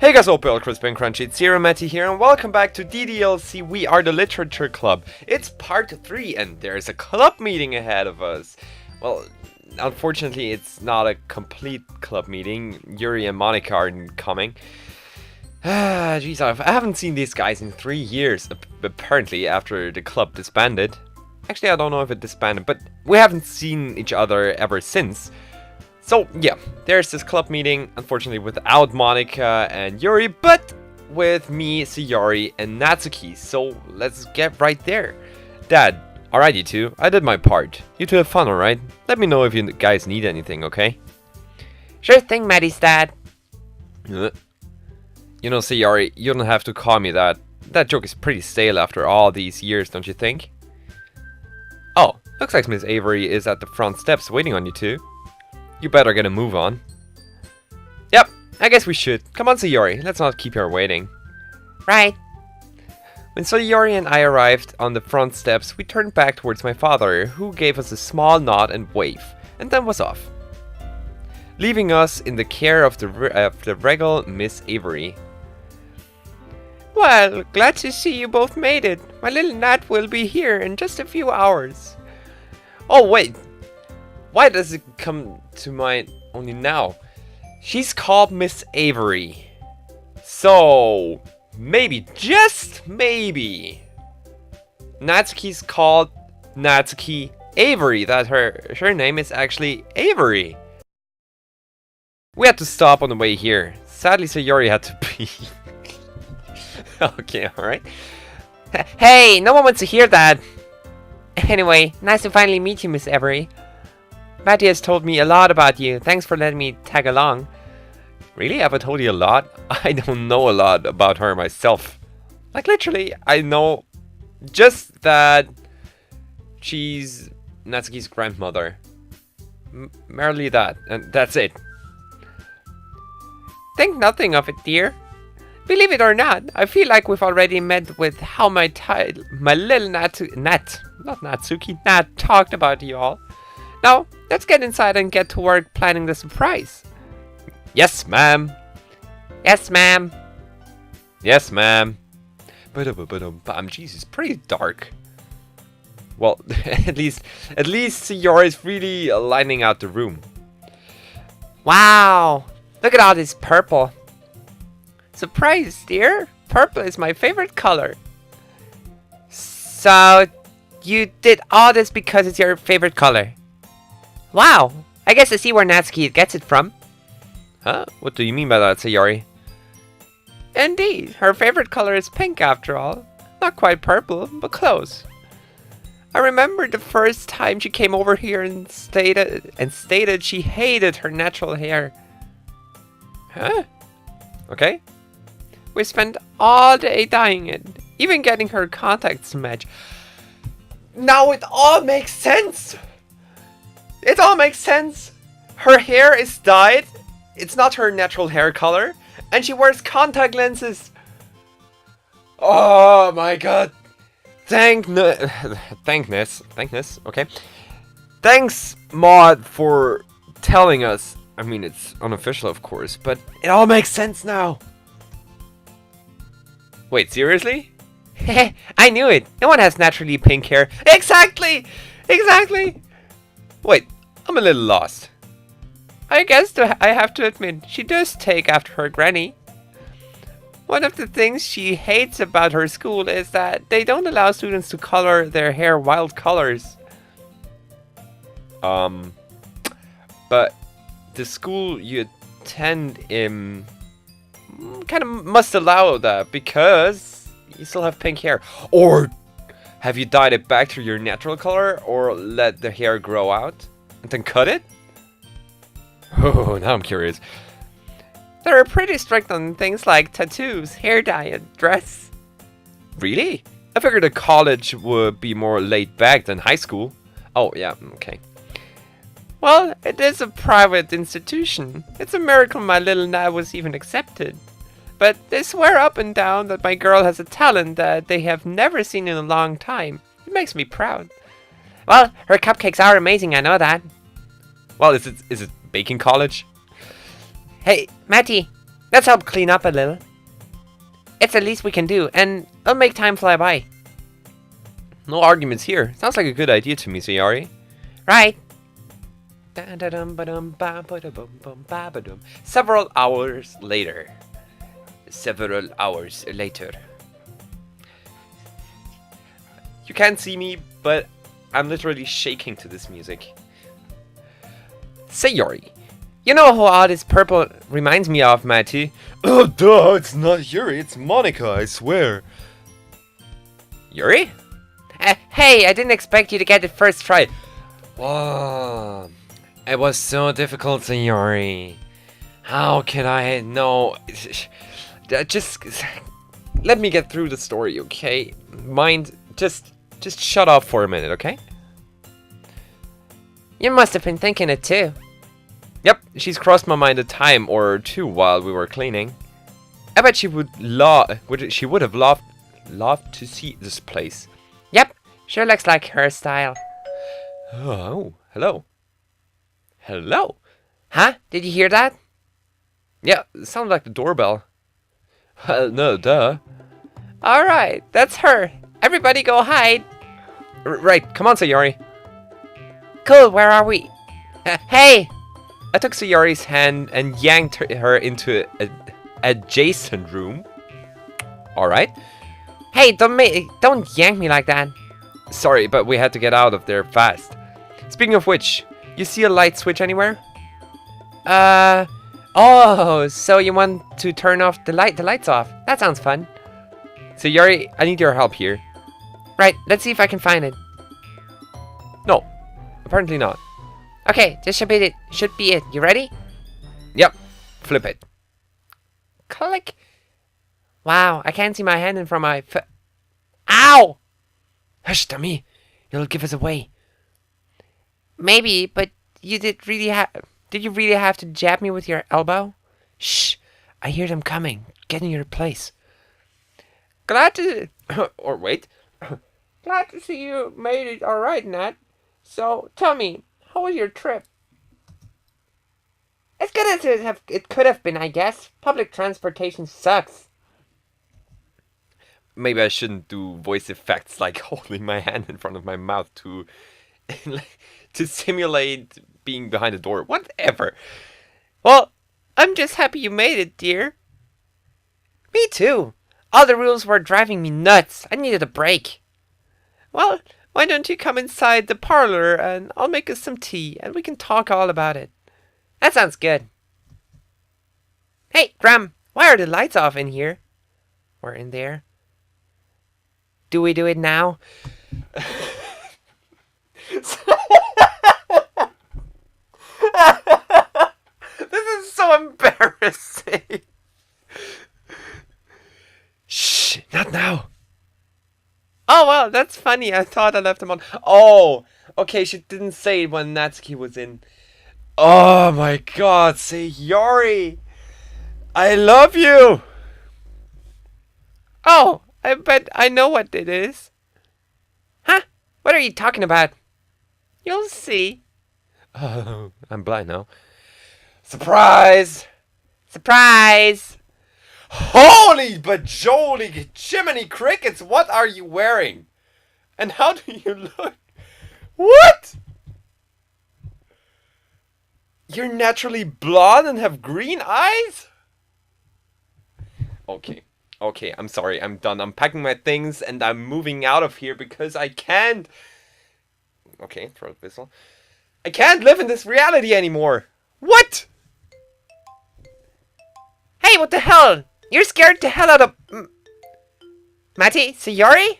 Hey guys, hope you're all crispy and crunchy. It's CerealMaty here, and welcome back to DDLC. We are the Literature Club. It's part 3, and there's a club meeting ahead of us. Well, unfortunately, it's not a complete club meeting. Yuri and Monica aren't coming. Jeez, I haven't seen these guys in 3 years, apparently, after the club disbanded. Actually, I don't know if it disbanded, but we haven't seen each other ever since. So, yeah, there's this club meeting, unfortunately without Monica and Yuri, but with me, Sayori, and Natsuki. So, let's get right there. Dad, alright you two, I did my part. You two have fun, alright? Let me know if you guys need anything, okay? Sure thing, Maddie's dad. You know, Sayori, you don't have to call me that. That joke is pretty stale after all these years, don't you think? Oh, looks like Miss Avery is at the front steps waiting on you two. You better get a move on. Yep, I guess we should. Come on, Sayori, let's not keep her waiting. Right. When Sayori and I arrived on the front steps, we turned back towards my father, who gave us a small nod and wave, and then was off, leaving us in the care of the regal Miss Avery. Well, glad to see you both made it. My little Nat will be here in just a few hours. Oh, wait. Why does it come to mind only now? She's called Miss Avery. So, maybe, just maybe, Natsuki's called Natsuki Avery. That her name is actually Avery. We had to stop on the way here. Sadly, Sayori had to pee. Okay, alright. Hey, no one wants to hear that. Anyway, nice to finally meet you, Miss Avery. Matty has told me a lot about you. Thanks for letting me tag along. Really? Have I told you a lot? I don't know a lot about her myself. Like, literally, I know just that she's Natsuki's grandmother. Merely that, and that's it. Think nothing of it, dear. Believe it or not, I feel like we've already met with how my little Nat talked about you all. Now, let's get inside and get to work planning the surprise. Yes, ma'am. Yes, ma'am. Yes, ma'am. Jeez, it's pretty dark. Well, at least Sayori is really lining out the room. Wow, look at all this purple. Surprise, dear. Purple is my favorite color. So, you did all this because it's your favorite color? Wow, I guess I see where Natsuki gets it from. Huh? What do you mean by that, Sayori? Indeed, her favorite color is pink after all. Not quite purple, but close. I remember the first time she came over here and stated she hated her natural hair. Huh? Okay. We spent all day dyeing it, even getting her contacts to match. Now it all makes sense! It all makes sense! Her hair is dyed, it's not her natural hair color, and she wears contact lenses! Oh my god! Thankness, okay? Thanks, Maud, for telling us. I mean, it's unofficial, of course, but it all makes sense now! Wait, seriously? I knew it! No one has naturally pink hair. Exactly! Exactly! Wait, I'm a little lost. I guess I have to admit, she does take after her granny. One of the things she hates about her school is that they don't allow students to color their hair wild colors. But the school you attend kind of must allow that because you still have pink hair. Or have you dyed it back to your natural color or let the hair grow out and then cut it? Oh, now I'm curious. They're pretty strict on things like tattoos, hair dye, and dress. Really? I figured a college would be more laid back than high school. Oh, yeah, okay. Well, it is a private institution. It's a miracle my little Nat was even accepted. But they swear up and down that my girl has a talent that they have never seen in a long time. It makes me proud. Well, her cupcakes are amazing, I know that. Well, is it baking college? Hey, Matty, Let's help clean up a little. It's the least we can do, and it'll make time fly by. No arguments here. Sounds like a good idea to me, Sayori. Right. Several hours later. You can't see me, but I'm literally shaking to this music. Sayori. You know who all this purple reminds me of, Matty? Oh, duh, it's not Yuri, it's Monica, I swear. Yuri? Hey, I didn't expect you to get it first try. Wow. It was so difficult, Sayori. How can I know? Just let me get through the story, okay? Mind, just shut up for a minute, okay? You must have been thinking it too. Yep, she's crossed my mind a time or two while we were cleaning. I bet she would have loved to see this place. Yep, sure looks like her style. Oh, hello. Hello? Huh? Did you hear that? Yeah, it sounded like the doorbell. No, duh. Alright, that's her. Everybody go hide. Right, come on, Sayori. Cool, where are we? Hey! I took Sayori's hand and yanked her into an adjacent room. Alright. Hey, don't yank me like that. Sorry, but we had to get out of there fast. Speaking of which, you see a light switch anywhere? Oh, so you want to turn off the lights off. That sounds fun. Sayori, I need your help here. Right, let's see if I can find it. No, apparently not. Okay, this should be it. You ready? Yep, flip it. Click. Wow, I can't see my hand in front of my foot. Ow! Hush, dummy. You'll give us away. Maybe, but did you really have to jab me with your elbow? Shh, I hear them coming. Get in your place. Glad to... or wait. Glad to see you made it alright, Nat. So, tell me, how was your trip? As good as it could have been, I guess. Public transportation sucks. Maybe I shouldn't do voice effects like holding my hand in front of my mouth to simulate being behind a door. Whatever. Well, I'm just happy you made it, dear. Me too. All the rules were driving me nuts. I needed a break. Well, why don't you come inside the parlor and I'll make us some tea and we can talk all about it. That sounds good. Hey, Graham, why are the lights off in here? Or in there? Do we do it now? This is so embarrassing. Shh, not now. Oh, well, that's funny. I thought I left them on. Oh, okay, she didn't say it when Natsuki was in. Oh my god, Sayori! I love you! Oh, I bet I know what it is. Huh? What are you talking about? You'll see. Oh, I'm blind now. Surprise! Surprise! Holy bajoli Jiminy Crickets, what are you wearing? And how do you look? What? You're naturally blonde and have green eyes? Okay, I'm sorry, I'm done. I'm packing my things and I'm moving out of here because I can't... Okay, throat whistle. I can't live in this reality anymore. What? Hey, what the hell? You're scared to hell out of... Matty? Sayori?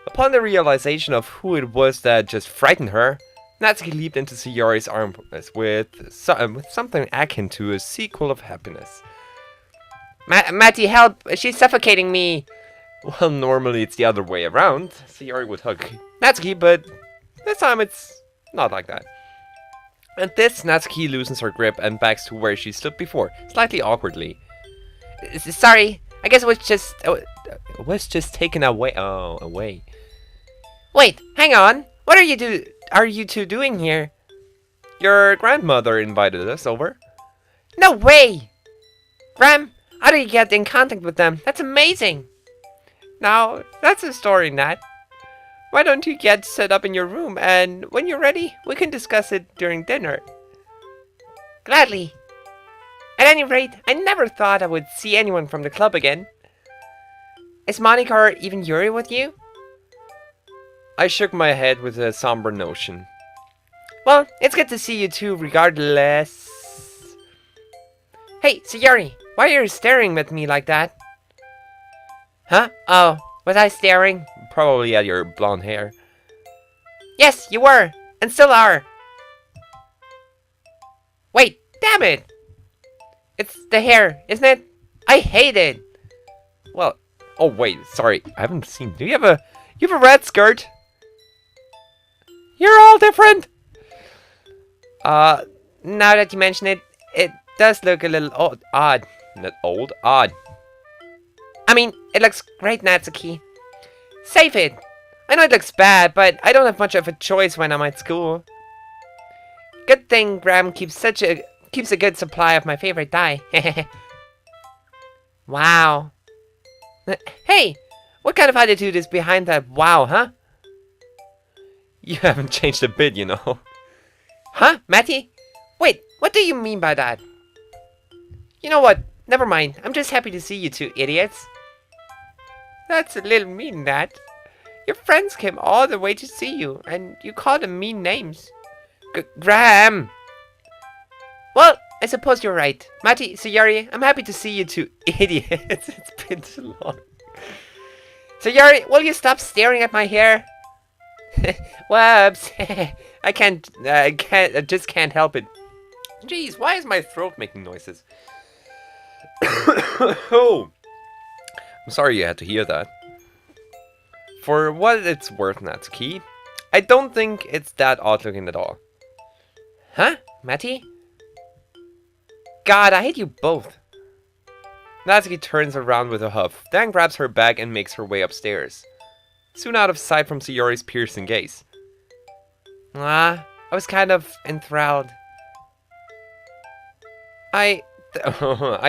Upon the realization of who it was that just frightened her, Natsuki leaped into Sayori's arms with something akin to a sequel of happiness. Matty, help! She's suffocating me! Well, normally it's the other way around. Sayori would hug Natsuki, but this time it's not like that. At this, Natsuki loosens her grip and backs to where she stood before, slightly awkwardly. Sorry, I guess it was just taken away. Oh, away. Wait, hang on. What are you two doing here? Your grandmother invited us over. No way! Graham, how do you get in contact with them? That's amazing. Now, that's a story, Nat. Why don't you get set up in your room, and when you're ready, we can discuss it during dinner. Gladly. At any rate, I never thought I would see anyone from the club again. Is Monica or even Yuri with you? I shook my head with a somber notion. Well, it's good to see you too, regardless. Hey, Sayori, why are you staring at me like that? Huh? Oh, was I staring? Probably at your blonde hair. Yes, you were, and still are. Wait, damn it! It's the hair, isn't it? I hate it. Well, oh wait, sorry, I haven't seen. Do you have a red skirt? You're all different. Now that you mention it, it does look a little odd. Not old, odd. I mean, it looks great, Natsuki. Save it. I know it looks bad, but I don't have much of a choice when I'm at school. Good thing Graham keeps a good supply of my favorite dye. Wow. Hey, what kind of attitude is behind that wow, huh? You haven't changed a bit, you know. Huh, Matty? Wait, what do you mean by that? You know what? Never mind. I'm just happy to see you two idiots. That's a little mean, Nat. Your friends came all the way to see you, and you called them mean names. Graham! Well, I suppose you're right. Matty, Sayori, I'm happy to see you two idiots. It's been too long. Sayori, will you stop staring at my hair? Whoops. I just can't help it. Jeez, why is my throat making noises? Oh, I'm sorry you had to hear that. For what it's worth, Natsuki, I don't think it's that odd looking at all. Huh, Matty? God, I hate you both. Natsuki turns around with a huff, then grabs her bag and makes her way upstairs, soon out of sight from Sayori's piercing gaze. I was kind of enthralled. I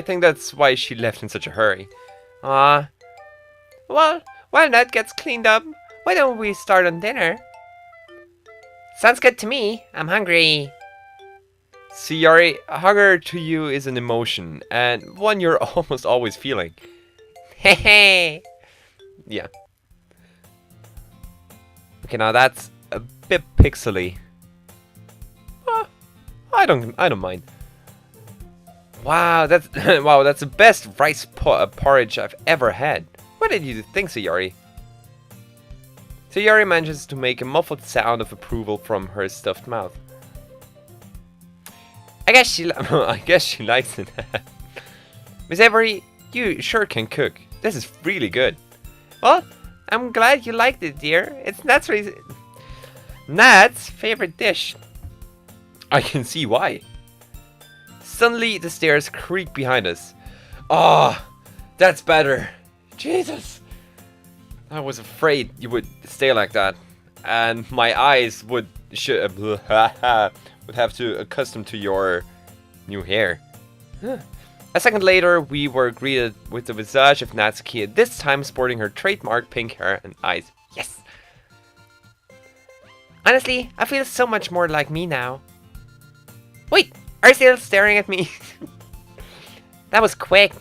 think that's why she left in such a hurry. Well, while that gets cleaned up, why don't we start on dinner? Sounds good to me. I'm hungry. Sayori, hunger to you is an emotion, and one you're almost always feeling. Hehe. Yeah. Okay, now that's a bit pixely. I don't mind. Wow, that's that's the best rice porridge I've ever had. What did you think, Sayori? Sayori manages to make a muffled sound of approval from her stuffed mouth. I guess she likes it. Miss Avery, you sure can cook. This is really good. Well, I'm glad you liked it, dear. It's Nat's favorite dish. I can see why. Suddenly, the stairs creak behind us. Ah, that's better. Jesus. I was afraid you would stay like that, and my eyes would have to accustom to your new hair. A second later, we were greeted with the visage of Natsuki, this time sporting her trademark pink hair and eyes. Yes! Honestly, I feel so much more like me now. Wait, are you still staring at me? That was quick.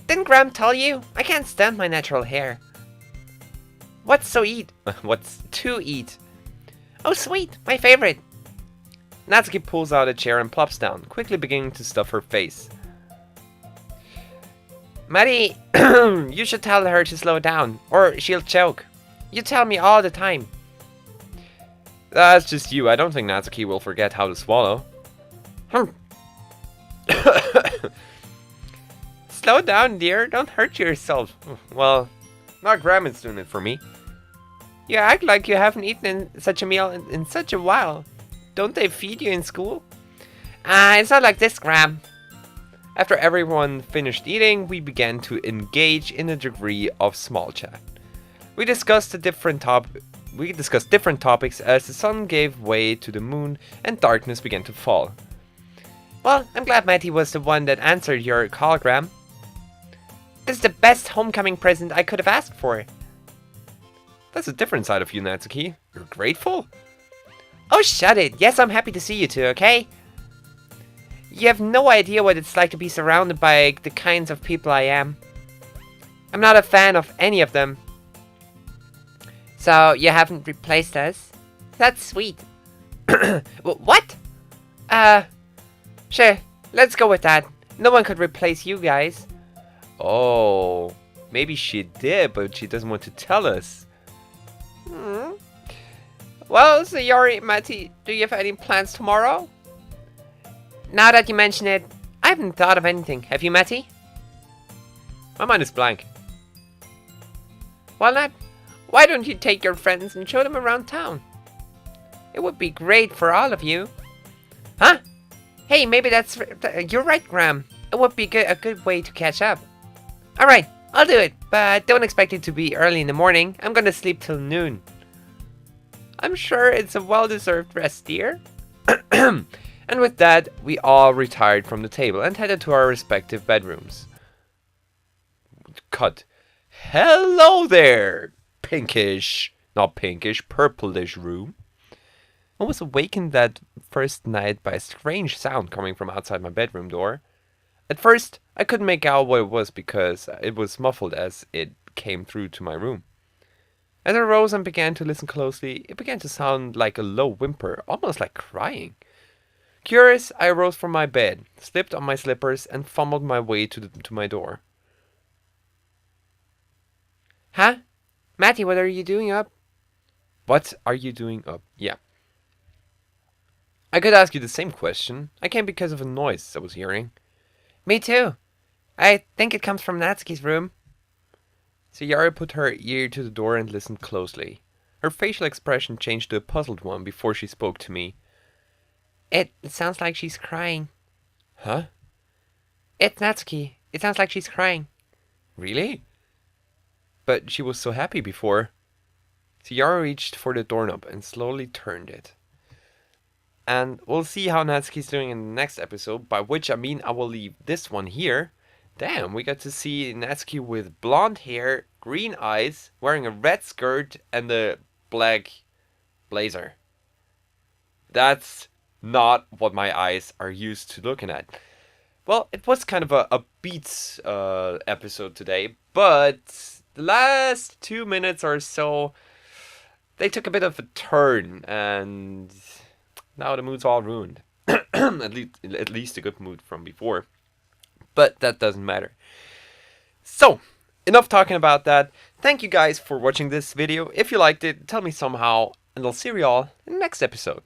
Didn't Graham tell you? I can't stand my natural hair. What's to eat? Oh, sweet, my favorite. Natsuki pulls out a chair and plops down, quickly beginning to stuff her face. Maddie, you should tell her to slow down, or she'll choke. You tell me all the time. That's just you. I don't think Natsuki will forget how to swallow. Slow down, dear. Don't hurt yourself. Well, not Grandma's doing it for me. You act like you haven't eaten such a meal in such a while. Don't they feed you in school? It's not like this, Graham. After everyone finished eating, we began to engage in a degree of small chat. We discussed different topics as the sun gave way to the moon and darkness began to fall. Well, I'm glad Matty was the one that answered your callgram. This is the best homecoming present I could have asked for. That's a different side of you, Natsuki. You're grateful? Oh, shut it. Yes, I'm happy to see you two, okay? You have no idea what it's like to be surrounded by the kinds of people I am. I'm not a fan of any of them. So, you haven't replaced us? That's sweet. What? Sure, let's go with that. No one could replace you guys. Oh, maybe she did, but she doesn't want to tell us. Well, Sayori, Maty, do you have any plans tomorrow? Now that you mention it, I haven't thought of anything. Have you, Maty? My mind is blank. Well, Nat, why don't you take your friends and show them around town? It would be great for all of you. Huh? Hey, maybe that's... You're right, Graham. It would be a good way to catch up. Alright, I'll do it, but don't expect it to be early in the morning. I'm gonna sleep till noon. I'm sure it's a well-deserved rest, dear. And with that, we all retired from the table and headed to our respective bedrooms. Cut. Hello there, pinkish, not pinkish, purplish room. I was awakened that first night by a strange sound coming from outside my bedroom door. At first, I couldn't make out what it was because it was muffled as it came through to my room. As I rose and began to listen closely, it began to sound like a low whimper, almost like crying. Curious, I arose from my bed, slipped on my slippers, and fumbled my way to my door. Huh? Matty, what are you doing up? What are you doing up? Yeah. I could ask you the same question. I came because of a noise I was hearing. Me too. I think it comes from Natsuki's room. Sayori put her ear to the door and listened closely. Her facial expression changed to a puzzled one before she spoke to me. It sounds like she's crying. Huh? It's Natsuki. It sounds like she's crying. Really? But she was so happy before. Sayori reached for the doorknob and slowly turned it. And we'll see how Natsuki's doing in the next episode, by which I mean I will leave this one here. Damn, we got to see Natsuki with blonde hair, green eyes, wearing a red skirt and a black blazer. That's not what my eyes are used to looking at. Well, it was kind of a beats episode today, but the last 2 minutes or so, they took a bit of a turn, and now the mood's all ruined. at least a good mood from before. But that doesn't matter. So, enough talking about that. Thank you guys for watching this video. If you liked it, tell me somehow, and I'll see you all in the next episode.